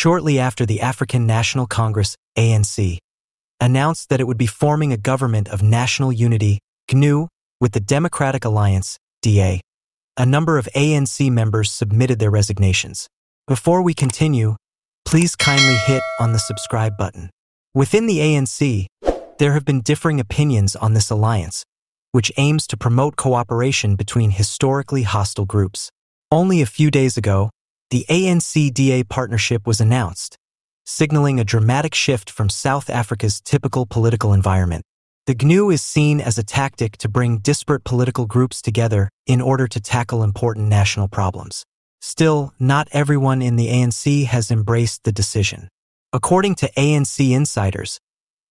shortly after the African National Congress, ANC, announced that it would be forming a government of national unity, GNU, with the Democratic Alliance, DA. A number of ANC members submitted their resignations. Before we continue, please kindly hit on the subscribe button. Within the ANC, there have been differing opinions on this alliance, which aims to promote cooperation between historically hostile groups. Only a few days ago, the ANC-DA partnership was announced, signaling a dramatic shift from South Africa's typical political environment. The GNU is seen as a tactic to bring disparate political groups together in order to tackle important national problems. Still, not everyone in the ANC has embraced the decision. According to ANC insiders,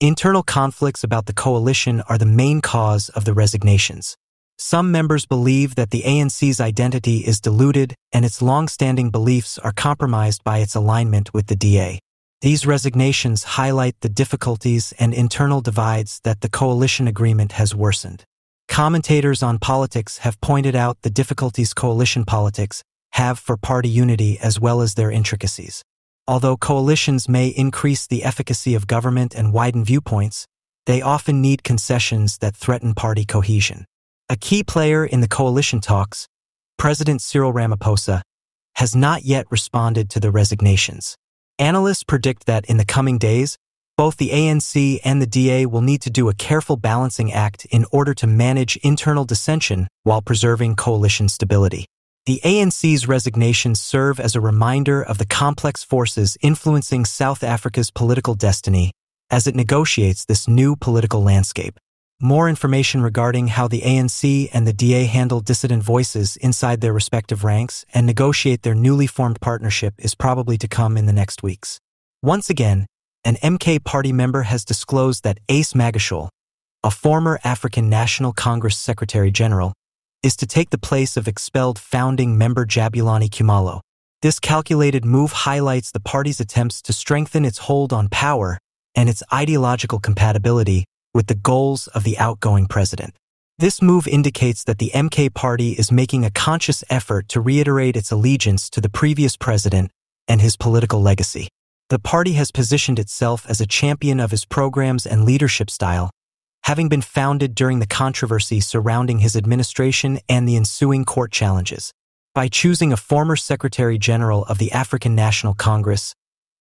internal conflicts about the coalition are the main cause of the resignations. Some members believe that the ANC's identity is diluted and its long-standing beliefs are compromised by its alignment with the DA. These resignations highlight the difficulties and internal divides that the coalition agreement has worsened. Commentators on politics have pointed out the difficulties coalition politics have for party unity as well as their intricacies. Although coalitions may increase the efficacy of government and widen viewpoints, they often need concessions that threaten party cohesion. A key player in the coalition talks, President Cyril Ramaphosa, has not yet responded to the resignations. Analysts predict that in the coming days, both the ANC and the DA will need to do a careful balancing act in order to manage internal dissension while preserving coalition stability. The ANC's resignations serve as a reminder of the complex forces influencing South Africa's political destiny as it negotiates this new political landscape. More information regarding how the ANC and the DA handle dissident voices inside their respective ranks and negotiate their newly formed partnership is probably to come in the next weeks. Once again, an MK party member has disclosed that Ace Magashule, a former African National Congress Secretary General, is to take the place of expelled founding member Jabulani Khumalo. This calculated move highlights the party's attempts to strengthen its hold on power and its ideological compatibility with the goals of the outgoing president. This move indicates that the MK party is making a conscious effort to reiterate its allegiance to the previous president and his political legacy. The party has positioned itself as a champion of his programs and leadership style, having been founded during the controversy surrounding his administration and the ensuing court challenges. By choosing a former Secretary General of the African National Congress,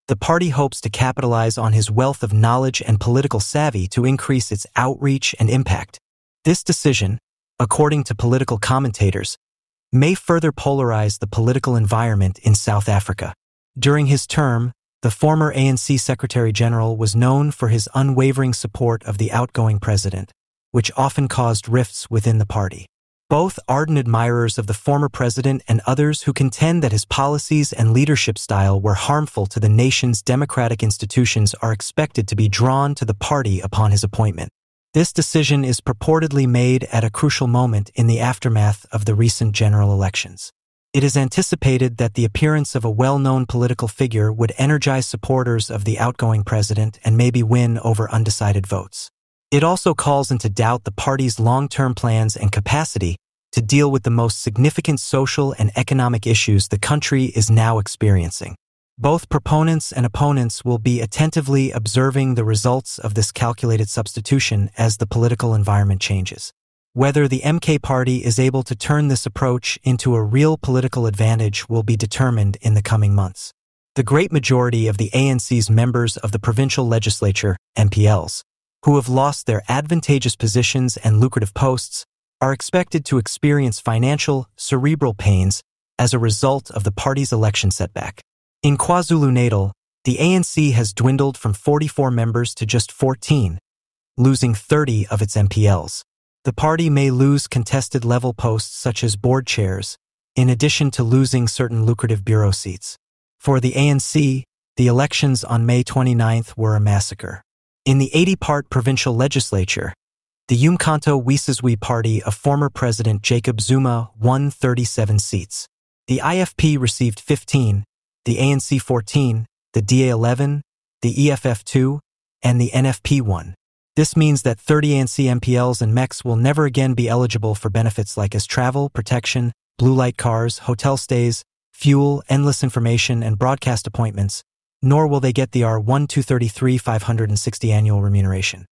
the party hopes to capitalize on his wealth of knowledge and political savvy to increase its outreach and impact. This decision, according to political commentators, may further polarize the political environment in South Africa. During his term, the former ANC Secretary General was known for his unwavering support of the outgoing president, which often caused rifts within the party. Both ardent admirers of the former president and others who contend that his policies and leadership style were harmful to the nation's democratic institutions are expected to be drawn to the party upon his appointment. This decision is purportedly made at a crucial moment in the aftermath of the recent general elections. It is anticipated that the appearance of a well-known political figure would energize supporters of the outgoing president and maybe win over undecided votes. It also calls into doubt the party's long-term plans and capacity to deal with the most significant social and economic issues the country is now experiencing. Both proponents and opponents will be attentively observing the results of this calculated substitution as the political environment changes. Whether the MK party is able to turn this approach into a real political advantage will be determined in the coming months. The great majority of the ANC's members of the provincial legislature, MPLs, who have lost their advantageous positions and lucrative posts, are expected to experience financial, cerebral pains as a result of the party's election setback. In KwaZulu-Natal, the ANC has dwindled from 44 members to just 14, losing 30 of its MPLs. The party may lose contested level posts such as board chairs, in addition to losing certain lucrative bureau seats. For the ANC, the elections on May 29th were a massacre. In the 80-part provincial legislature, the Umkhonto weSizwe party of former President Jacobzuma won 37 seats. The IFP received 15, the ANC 14, the DA 11, the EFF 2, and the NFP 1. This means that 30 ANC MPLs and MECs will never again be eligible for benefits like as travel, protection, blue light cars, hotel stays, fuel, endless information, and broadcast appointments, nor will they get the R1 233 560 annual remuneration.